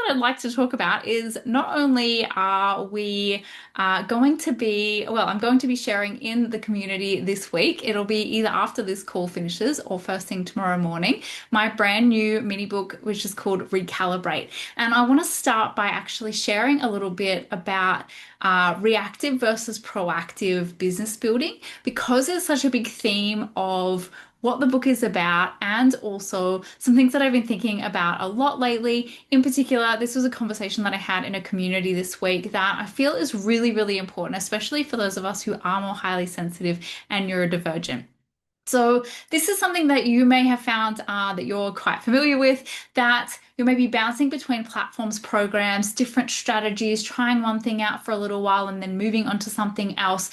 that I'd like to talk about is not only are we going to be, well, I'm going to be sharing in the community this week. It'll be either after this call finishes or first thing tomorrow morning, my brand new mini book, which is called Recalibrate. And I want to start by actually sharing a little bit about reactive versus proactive business building because it's such a big theme of what the book is about, and also some things that I've been thinking about a lot lately. In particular, this was a conversation that I had in a community this week that I feel is really, really important, especially for those of us who are more highly sensitive and neurodivergent. So this is something that you may have found that you're quite familiar with, that you may be bouncing between platforms, programs, different strategies, trying one thing out for a little while and then moving on to something else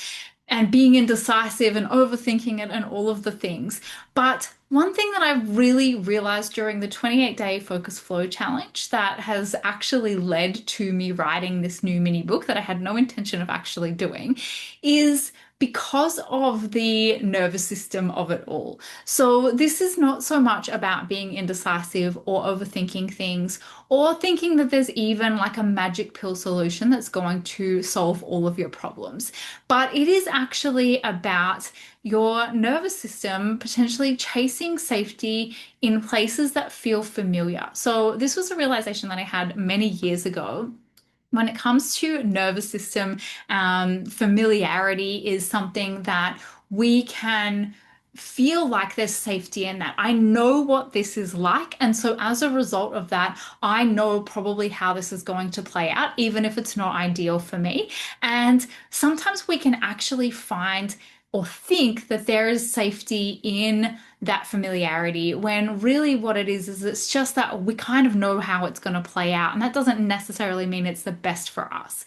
and being indecisive and overthinking it and all of the things. But one thing that I've really realized during the 28-day Focus Flow Challenge that has actually led to me writing this new mini book that I had no intention of actually doing is because of the nervous system of it all. So this is not so much about being indecisive or overthinking things or thinking that there's even like a magic pill solution that's going to solve all of your problems. But it is actually about your nervous system potentially chasing safety in places that feel familiar. So this was a realization that I had many years ago. When it comes to nervous system, familiarity is something that we can feel like there's safety in that. I know what this is like. And so as a result of that, I know probably how this is going to play out, even if it's not ideal for me. And sometimes we can actually find or think that there is safety in that familiarity when really what it is it's just that we kind of know how it's going to play out. And that doesn't necessarily mean it's the best for us.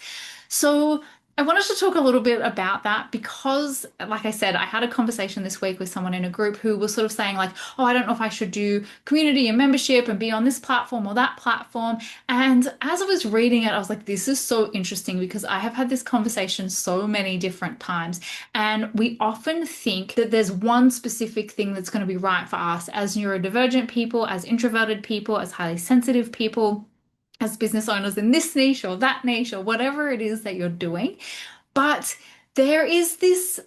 So I wanted to talk a little bit about that because, like I said, I had a conversation this week with someone in a group who was sort of saying, like, oh, I don't know if I should do community and membership and be on this platform or that platform. And as I was reading it, I was like, this is so interesting because I have had this conversation so many different times. And we often think that there's one specific thing that's going to be right for us as neurodivergent people, as introverted people, as highly sensitive people, as business owners in this niche or that niche or whatever it is that you're doing. But there is this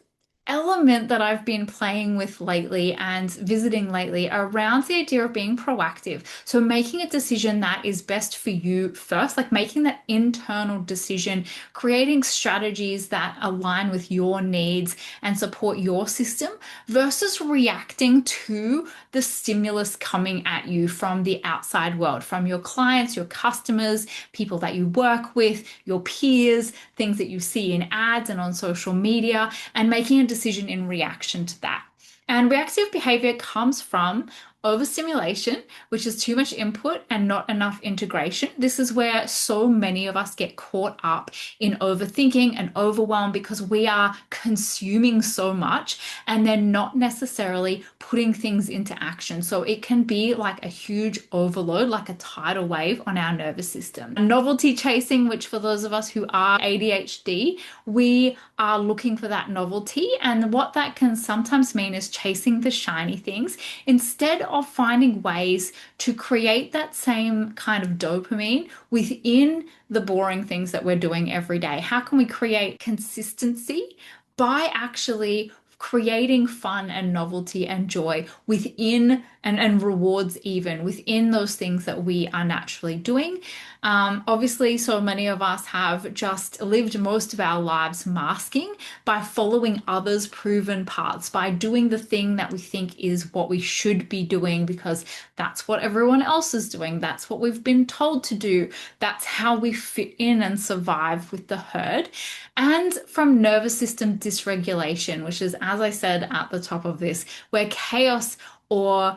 element that I've been playing with lately and visiting lately around the idea of being proactive. So making a decision that is best for you first, like making that internal decision, creating strategies that align with your needs and support your system versus reacting to the stimulus coming at you from the outside world, from your clients, your customers, people that you work with, your peers, things that you see in ads and on social media, and making a decision in reaction to that. And reactive behavior comes from overstimulation, which is too much input and not enough integration. This is where so many of us get caught up in overthinking and overwhelm because we are consuming so much and then not necessarily putting things into action. So it can be like a huge overload, like a tidal wave on our nervous system. Novelty chasing, which for those of us who are ADHD, we are looking for that novelty. And what that can sometimes mean is chasing the shiny things instead of finding ways to create that same kind of dopamine within the boring things that we're doing every day. How can we create consistency by actually creating fun and novelty and joy within and rewards even within those things that we are naturally doing. Obviously, so many of us have just lived most of our lives masking by following others' proven paths, by doing the thing that we think is what we should be doing because that's what everyone else is doing. That's what we've been told to do. That's how we fit in and survive with the herd. And from nervous system dysregulation, which is, as I said at the top of this, where chaos or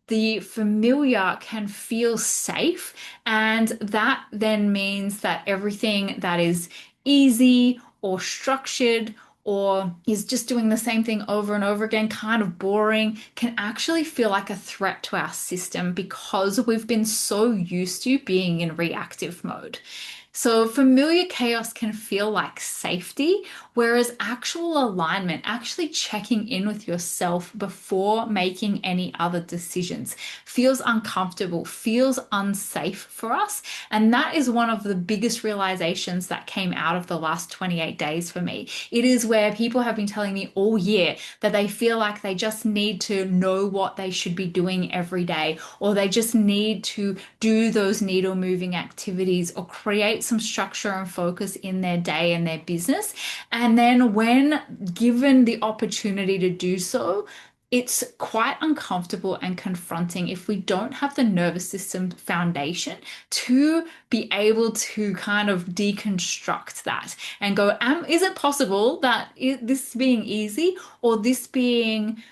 the familiar can feel safe. And that then means that everything that is easy or structured or is just doing the same thing over and over again, kind of boring, can actually feel like a threat to our system because we've been so used to being in reactive mode. So, familiar chaos can feel like safety, whereas actual alignment, actually checking in with yourself before making any other decisions, feels uncomfortable, feels unsafe for us. And that is one of the biggest realizations that came out of the last 28 days for me. It is where people have been telling me all year that they feel like they just need to know what they should be doing every day, or they just need to do those needle moving activities or create some structure and focus in their day and their business. And then when given the opportunity to do so, it's quite uncomfortable and confronting if we don't have the nervous system foundation to be able to kind of deconstruct that and go, is it possible that this being easy or this being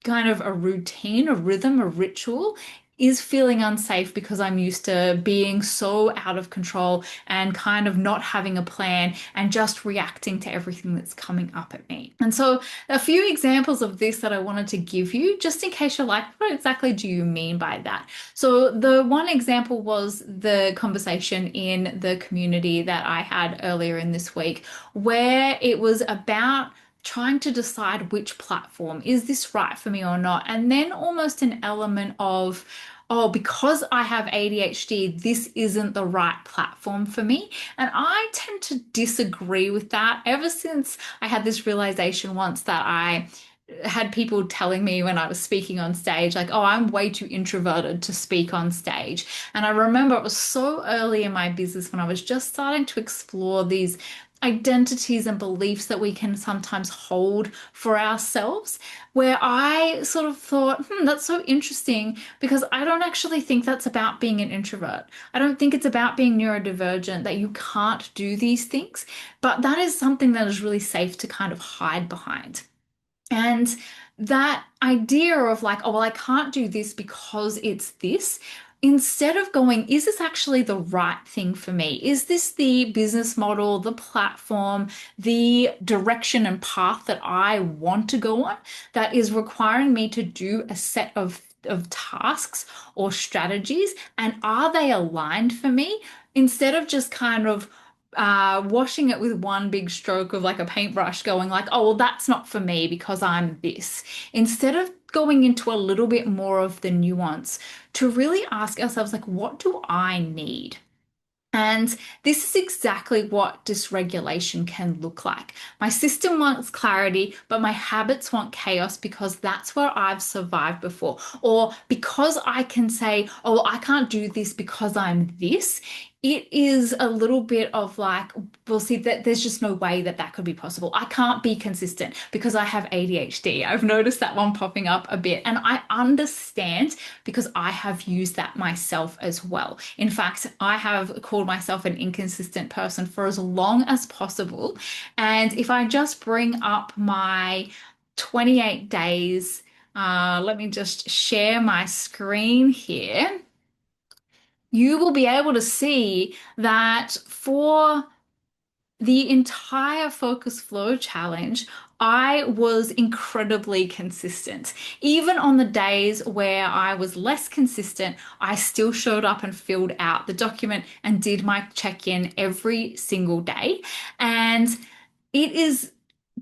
kind of a routine, a rhythm, a ritual is feeling unsafe because I'm used to being so out of control and kind of not having a plan and just reacting to everything that's coming up at me. And so, a few examples of this that I wanted to give you, just in case you're like, what exactly do you mean by that? So, the one example was the conversation in the community that I had earlier in this week, where it was about trying to decide which platform is this right for me or not, and then almost an element of, oh, because I have ADHD, this isn't the right platform for me. And I tend to disagree with that ever since I had this realization once that I had people telling me when I was speaking on stage, like, oh, I'm way too introverted to speak on stage. And I remember it was so early in my business when I was just starting to explore these identities and beliefs that we can sometimes hold for ourselves, where I sort of thought, that's so interesting because I don't actually think that's about being an introvert. I don't think it's about being neurodivergent, that you can't do these things, but that is something that is really safe to kind of hide behind. And that idea of like, oh, well, I can't do this because it's this, instead of going, is this actually the right thing for me? Is this the business model, the platform, the direction and path that I want to go on that is requiring me to do a set of tasks or strategies? And are they aligned for me? Instead of just kind of washing it with one big stroke of like a paintbrush, going like, oh, well, that's not for me because I'm this. Instead of going into a little bit more of the nuance, to really ask ourselves, like, what do I need? And this is exactly what dysregulation can look like. My system wants clarity, but my habits want chaos because that's where I've survived before. Or because I can say, oh, well, I can't do this because I'm this. It is a little bit of like, we'll see that there's just no way that that could be possible. I can't be consistent because I have ADHD. I've noticed that one popping up a bit, and I understand because I have used that myself as well. In fact, I have called myself an inconsistent person for as long as possible. And if I just bring up my 28 days, let me just share my screen here. You will be able to see that for the entire Focus Flow challenge, I was incredibly consistent. Even on the days where I was less consistent, I still showed up and filled out the document and did my check-in every single day. And it is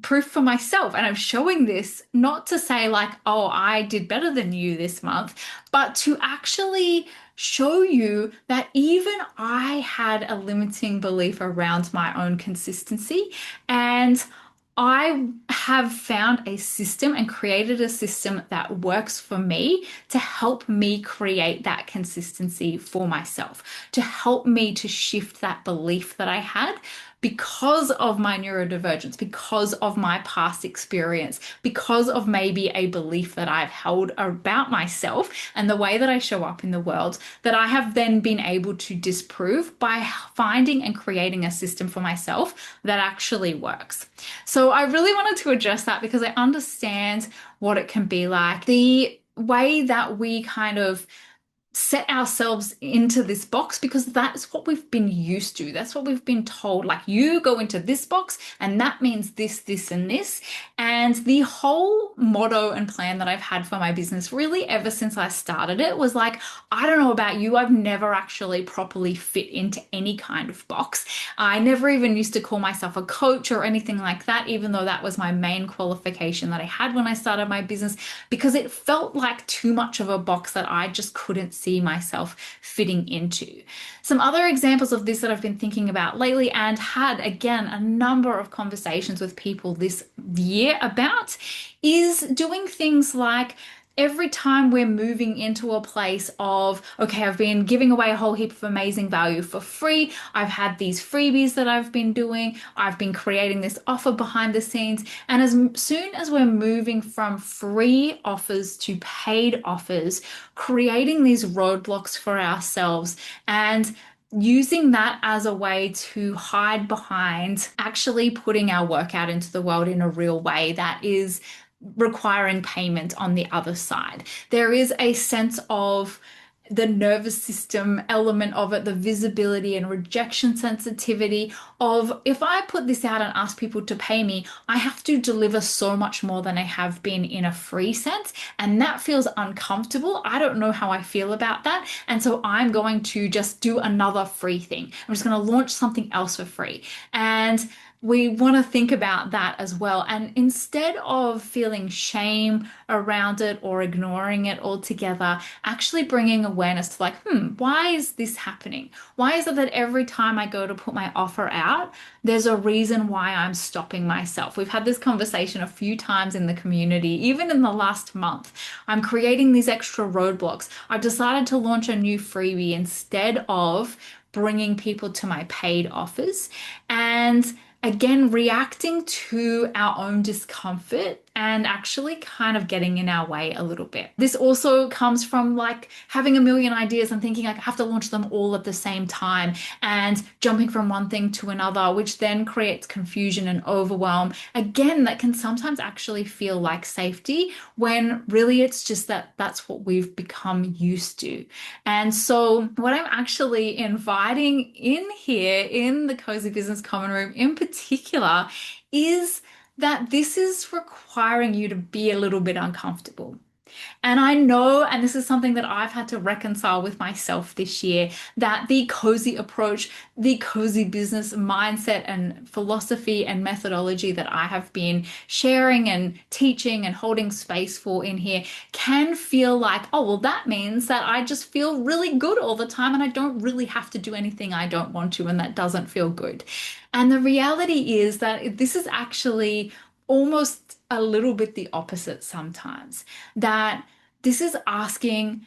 proof for myself. And I'm showing this not to say, like, oh, I did better than you this month, but to actually show you that even I had a limiting belief around my own consistency. And I have found a system and created a system that works for me to help me create that consistency for myself, to help me to shift that belief that I had because of my neurodivergence, because of my past experience, because of maybe a belief that I've held about myself and the way that I show up in the world, that I have then been able to disprove by finding and creating a system for myself that actually works. So I really wanted to address that because I understand what it can be like. The way that we kind of set ourselves into this box because that's what we've been used to. That's what we've been told. Like, you go into this box and that means this, this, and this. And the whole motto and plan that I've had for my business, really ever since I started it, was like, I don't know about you, I've never actually properly fit into any kind of box. I never even used to call myself a coach or anything like that, even though that was my main qualification that I had when I started my business, because it felt like too much of a box that I just couldn't see myself fitting into. Some other examples of this that I've been thinking about lately and had, again, a number of conversations with people this year about is doing things like, every time we're moving into a place of, okay, I've been giving away a whole heap of amazing value for free. I've had these freebies that I've been doing. I've been creating this offer behind the scenes. And as soon as we're moving from free offers to paid offers, creating these roadblocks for ourselves and using that as a way to hide behind actually putting our work out into the world in a real way that is requiring payment on the other side. There is a sense of the nervous system element of it, the visibility and rejection sensitivity of, if I put this out and ask people to pay me, I have to deliver so much more than I have been in a free sense. And that feels uncomfortable. I don't know how I feel about that. And so I'm going to just do another free thing. I'm just going to launch something else for free. And we want to think about that as well. And instead of feeling shame around it or ignoring it altogether, actually bringing awareness to like, why is this happening? Why is it that every time I go to put my offer out, there's a reason why I'm stopping myself? We've had this conversation a few times in the community, even in the last month. I'm creating these extra roadblocks. I've decided to launch a new freebie instead of bringing people to my paid offers. And again, reacting to our own discomfort and actually kind of getting in our way a little bit. This also comes from like having a million ideas and thinking like I have to launch them all at the same time and jumping from one thing to another, which then creates confusion and overwhelm. Again, that can sometimes actually feel like safety when really it's just that that's what we've become used to. And so what I'm actually inviting in here in the Cozy Business Common Room in particular is that this is requiring you to be a little bit uncomfortable. And I know, and this is something that I've had to reconcile with myself this year, that the cozy approach, the cozy business mindset and philosophy and methodology that I have been sharing and teaching and holding space for in here can feel like, oh, well, that means that I just feel really good all the time and I don't really have to do anything I don't want to, and that doesn't feel good. And the reality is that this is actually almost a little bit the opposite sometimes. That this is asking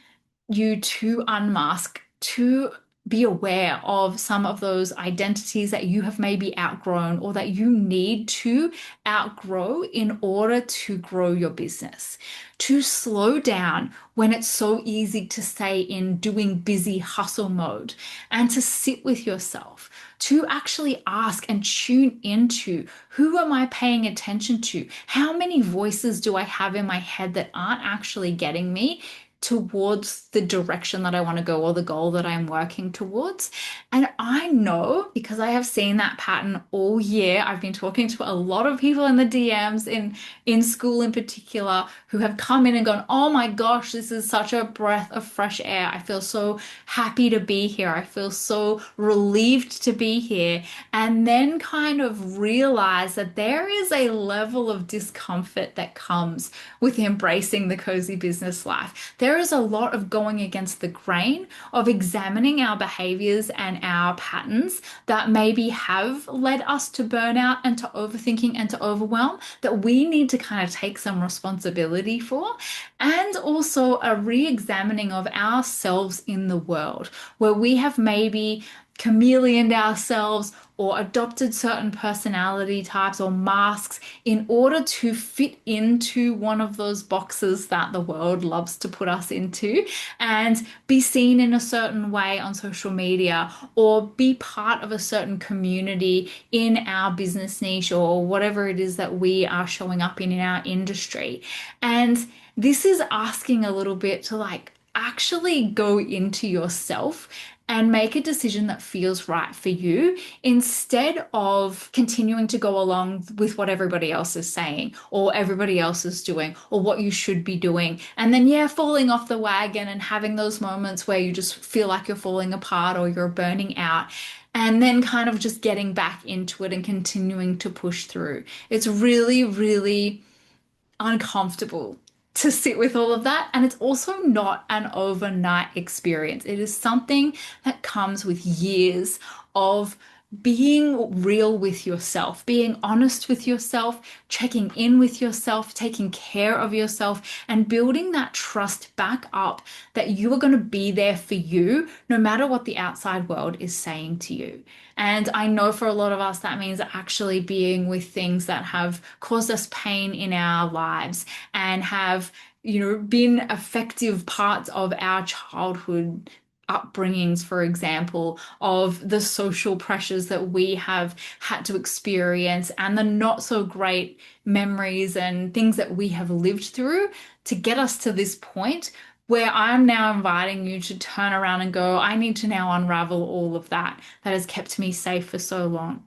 you to unmask, to be aware of some of those identities that you have maybe outgrown or that you need to outgrow in order to grow your business. To slow down when it's so easy to stay in doing busy hustle mode, and to sit with yourself, to actually ask and tune into, who am I paying attention to? How many voices do I have in my head that aren't actually getting me towards the direction that I want to go or the goal that I'm working towards? And I know, because I have seen that pattern all year. I've been talking to a lot of people in the DMs in school in particular who have come in and gone, oh my gosh, this is such a breath of fresh air. I feel so happy to be here. I feel so relieved to be here. And then kind of realize that there is a level of discomfort that comes with embracing the cozy business life. There is a lot of going against the grain, of examining our behaviors and our patterns that maybe have led us to burnout and to overthinking and to overwhelm, that we need to kind of take some responsibility for. And also a re-examining of ourselves in the world, where we have maybe chameleoned ourselves or adopted certain personality types or masks in order to fit into one of those boxes that the world loves to put us into and be seen in a certain way on social media or be part of a certain community in our business niche or whatever it is that we are showing up in our industry. And this is asking a little bit to like, actually go into yourself and make a decision that feels right for you instead of continuing to go along with what everybody else is saying or everybody else is doing or what you should be doing. And then, yeah, falling off the wagon and having those moments where you just feel like you're falling apart or you're burning out. And then kind of just getting back into it and continuing to push through. It's really, really uncomfortable to sit with all of that. And it's also not an overnight experience. It is something that comes with years of being real with yourself, being honest with yourself, checking in with yourself, taking care of yourself, and building that trust back up that you are going to be there for you no matter what the outside world is saying to you. And I know for a lot of us, that means actually being with things that have caused us pain in our lives and have, been effective parts of our childhood upbringings, for example, of the social pressures that we have had to experience and the not so great memories and things that we have lived through to get us to this point where I'm now inviting you to turn around and go, I need to now unravel all of that that has kept me safe for so long.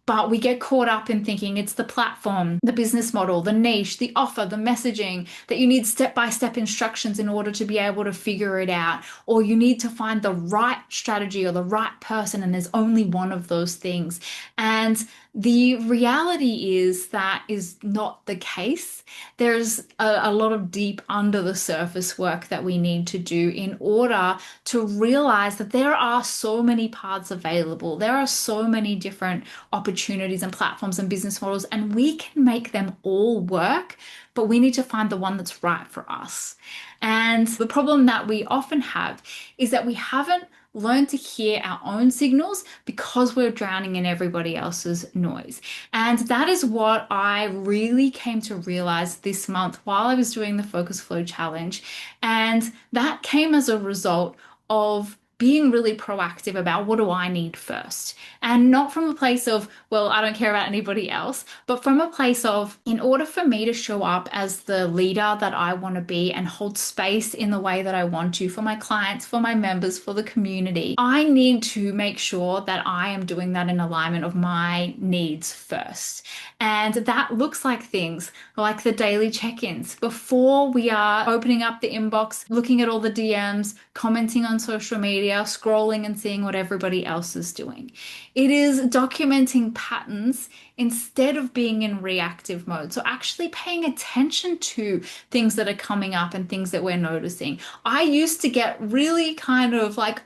But we get caught up in thinking it's the platform, the business model, the niche, the offer, the messaging, that you need step-by-step instructions in order to be able to figure it out, or you need to find the right strategy or the right person, and there's only one of those things. And the reality is that is not the case. There's a lot of deep under the surface work that we need to do in order to realize that there are so many paths available. There are so many different opportunities and platforms and business models, and we can make them all work, but we need to find the one that's right for us. And the problem that we often have is that we haven't learned to hear our own signals because we're drowning in everybody else's noise. And that is what I really came to realize this month while I was doing the Focus Flow Challenge. And that came as a result of being really proactive about what do I need first. And not from a place of, well, I don't care about anybody else, but from a place of, in order for me to show up as the leader that I want to be and hold space in the way that I want to for my clients, for my members, for the community, I need to make sure that I am doing that in alignment of my needs first. And that looks like things like the daily check-ins before we are opening up the inbox, looking at all the DMs, commenting on social media, scrolling and seeing what everybody else is doing. It is documenting patterns instead of being in reactive mode. So actually paying attention to things that are coming up and things that we're noticing. I used to get really kind of like,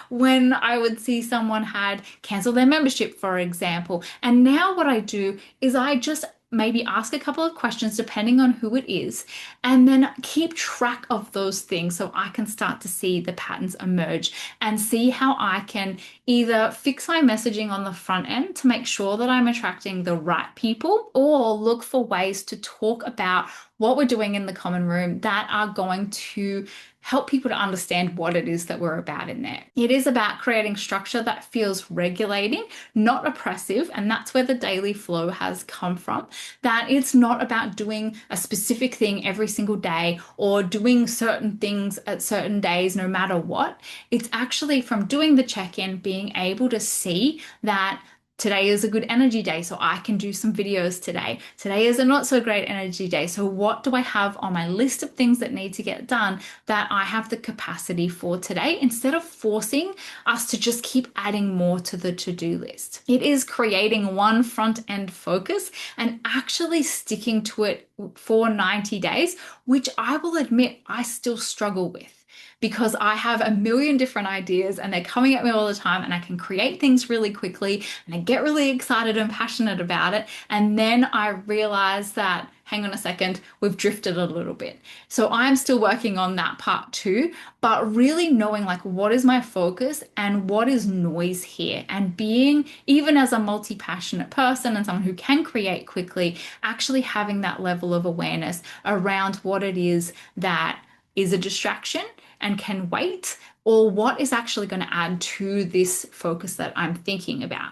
when I would see someone had canceled their membership, for example. And now what I do is I just maybe ask a couple of questions depending on who it is, and then keep track of those things so I can start to see the patterns emerge and see how I can either fix my messaging on the front end to make sure that I'm attracting the right people, or look for ways to talk about what we're doing in the common room that are going to help people to understand what it is that we're about in there. It is about creating structure that feels regulating, not oppressive, and that's where the daily flow has come from. That it's not about doing a specific thing every single day or doing certain things at certain days no matter what. It's actually from doing the check-in, being able to see that today is a good energy day, so I can do some videos today. Today is a not so great energy day, so what do I have on my list of things that need to get done that I have the capacity for today, instead of forcing us to just keep adding more to the to-do list. It is creating one front-end focus and actually sticking to it for 90 days, which I will admit I still struggle with, because I have a million different ideas and they're coming at me all the time, and I can create things really quickly and I get really excited and passionate about it. And then I realize that, hang on a second, we've drifted a little bit. So I'm still working on that part too, but really knowing like what is my focus and what is noise here, and being, even as a multi-passionate person and someone who can create quickly, actually having that level of awareness around what it is that is a distraction and can wait, or what is actually going to add to this focus that I'm thinking about.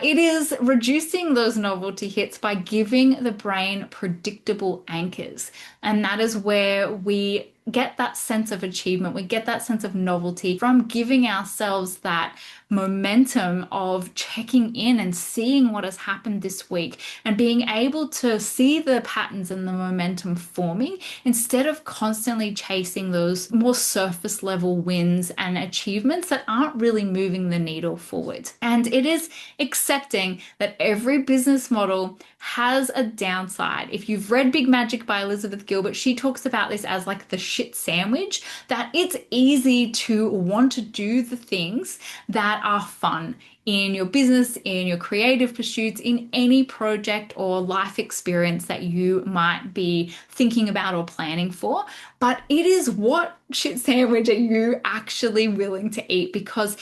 It is reducing those novelty hits by giving the brain predictable anchors. And that is where we get that sense of achievement, we get that sense of novelty from giving ourselves that momentum of checking in and seeing what has happened this week and being able to see the patterns and the momentum forming instead of constantly chasing those more surface level wins and achievements that aren't really moving the needle forward. And it is accepting that every business model has a downside. If you've read Big Magic by Elizabeth Gilbert, she talks about this as like the shit sandwich, that it's easy to want to do the things that are fun in your business, in your creative pursuits, in any project or life experience that you might be thinking about or planning for. But it is, what shit sandwich are you actually willing to eat? Because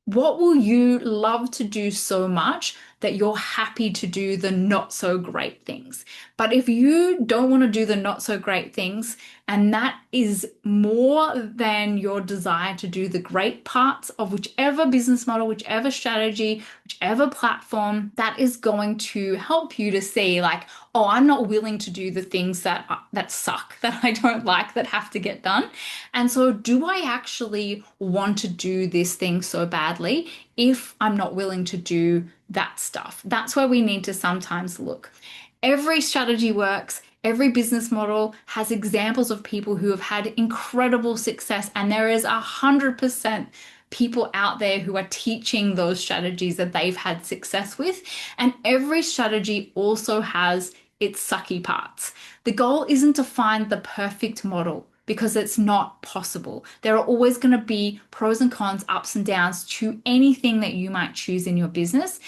what will you love to do so much that you're happy to do the not so great things? But if you don't want to do the not so great things, and that is more than your desire to do the great parts of whichever business model, whichever strategy, whichever platform, that is going to help you to see like, oh, I'm not willing to do the things that suck, that I don't like, that have to get done. And so do I actually want to do this thing so badly if I'm not willing to do that stuff? That's where we need to sometimes look. Every strategy works. Every business model has examples of people who have had incredible success, and there is 100% people out there who are teaching those strategies that they've had success with. And every strategy also has its sucky parts. The goal isn't to find the perfect model, because it's not possible. There are always going to be pros and cons, ups and downs to anything that you might choose in your business.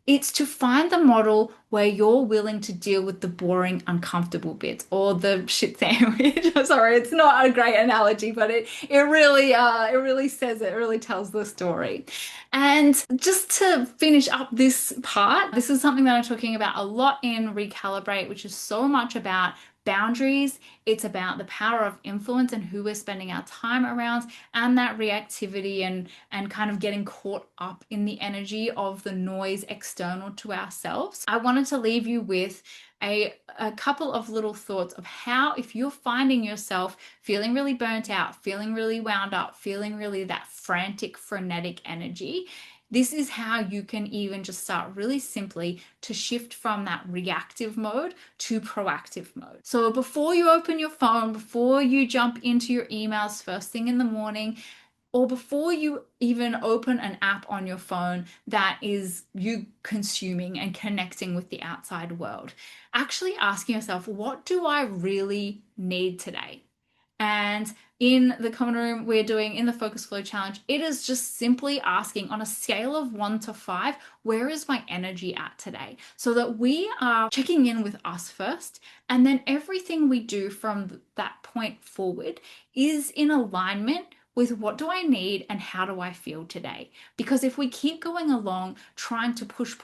It's to find the model where you're willing to deal with the boring, uncomfortable bits, or the shit sandwich. Sorry, it's not a great analogy, but it really says it really tells the story. And just to finish up this part, this is something that I'm talking about a lot in Recalibrate, which is so much about boundaries. It's about the power of influence and who we're spending our time around, and that reactivity and kind of getting caught up in the energy of the noise external to ourselves. I wanted to leave you with a couple of little thoughts of how, if you're finding yourself feeling really burnt out, feeling really wound up, feeling really that frantic, frenetic energy, this is how you can even just start really simply to shift from that reactive mode to proactive mode. So before you open your phone, before you jump into your emails first thing in the morning, or before you even open an app on your phone that is you consuming and connecting with the outside world, actually asking yourself, what do I really need today? And in the common room we're doing in the Focus Flow Challenge, it is just simply asking on a scale of 1 to 5, where is my energy at today? So that we are checking in with us first, and then everything we do from that point forward is in alignment with what do I need and how do I feel today? Because if we keep going along trying to push,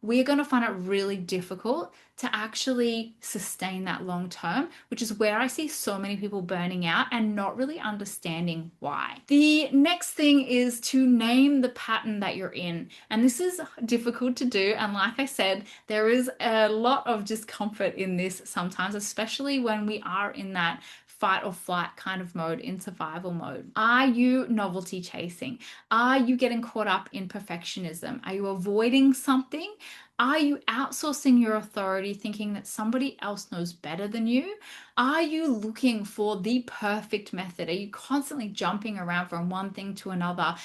we're going to find it really difficult to actually sustain that long term, which is where I see so many people burning out and not really understanding why. The next thing is to name the pattern that you're in. And this is difficult to do. And like I said, there is a lot of discomfort in this sometimes, especially when we are in that fight or flight kind of mode, in survival mode. Are you novelty chasing? Are you getting caught up in perfectionism? Are you avoiding something? Are you outsourcing your authority, thinking that somebody else knows better than you? Are you looking for the perfect method? Are you constantly jumping around from one thing to another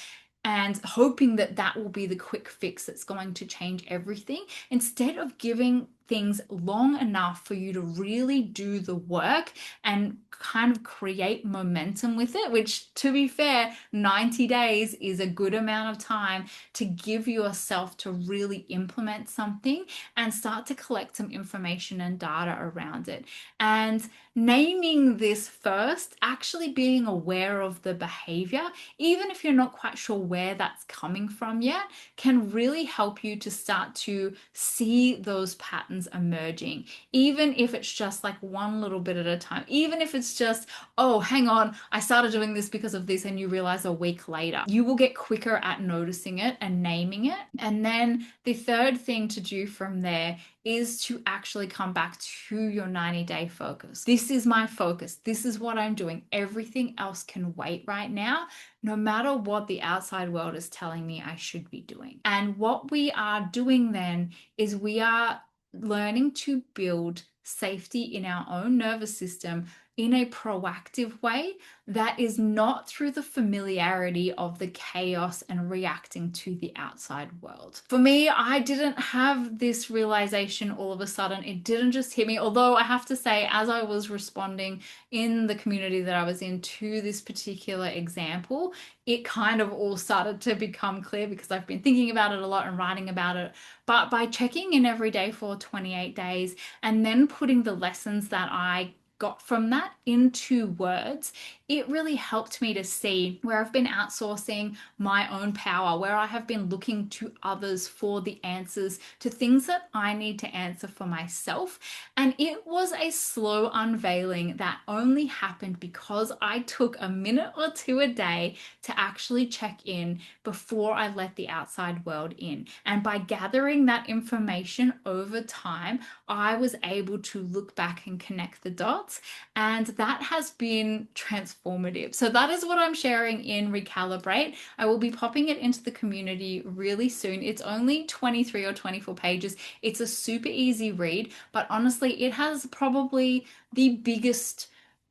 and hoping that that will be the quick fix that's going to change everything, instead of giving things long enough for you to really do the work and kind of create momentum with it, which, to be fair, 90 days is a good amount of time to give yourself to really implement something and start to collect some information and data around it. And naming this first, actually being aware of the behavior, even if you're not quite sure where that's coming from yet, can really help you to start to see those patterns patterns emerging, even if it's just like one little bit at a time, even if it's just, oh, hang on, I started doing this because of this, and you realize a week later, you will get quicker at noticing it and naming it. And then the third thing to do from there is to actually come back to your 90-day focus. This is my focus. This is what I'm doing. Everything else can wait right now, no matter what the outside world is telling me I should be doing. And what we are doing then is we are learning to build safety in our own nervous system in a proactive way that is not through the familiarity of the chaos and reacting to the outside world. For me, I didn't have this realization all of a sudden. It didn't just hit me, although I have to say, as I was responding in the community that I was in to this particular example, it kind of all started to become clear because I've been thinking about it a lot and writing about it. But by checking in every day for 28 days and then putting the lessons that I got from that into words, it really helped me to see where I've been outsourcing my own power, where I have been looking to others for the answers to things that I need to answer for myself. And it was a slow unveiling that only happened because I took a minute or two a day to actually check in before I let the outside world in. And by gathering that information over time, I was able to look back and connect the dots. And that has been transformative. So that is what I'm sharing in Recalibrate. I will be popping it into the community really soon. It's only 23 or 24 pages. It's a super easy read, but honestly, it has probably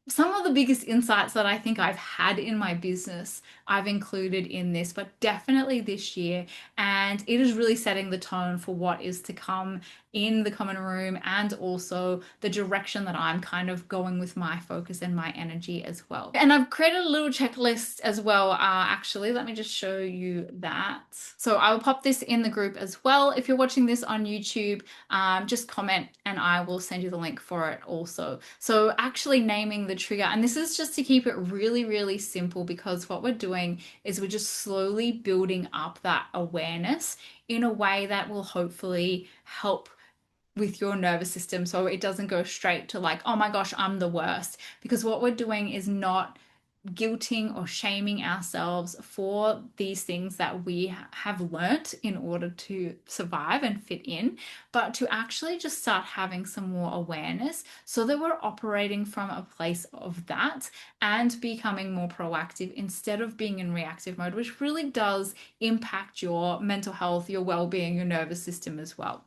some of the biggest insights that I think I've had in my business I've included in this, but definitely this year. And it is really setting the tone for what is to come in the common room and also the direction that I'm kind of going with my focus and my energy as well. And I've created a little checklist as well. Actually, let me just show you that. So I will pop this in the group as well. If you're watching this on YouTube, just comment and I will send you the link for it also. So actually naming the trigger, and this is just to keep it really, really simple, because what we're doing is we're just slowly building up that awareness in a way that will hopefully help with your nervous system so it doesn't go straight to like, oh my gosh, I'm the worst. Because what we're doing is not guilting or shaming ourselves for these things that we have learnt in order to survive and fit in, but to actually just start having some more awareness so that we're operating from a place of that and becoming more proactive instead of being in reactive mode, which really does impact your mental health, your well-being, your nervous system as well.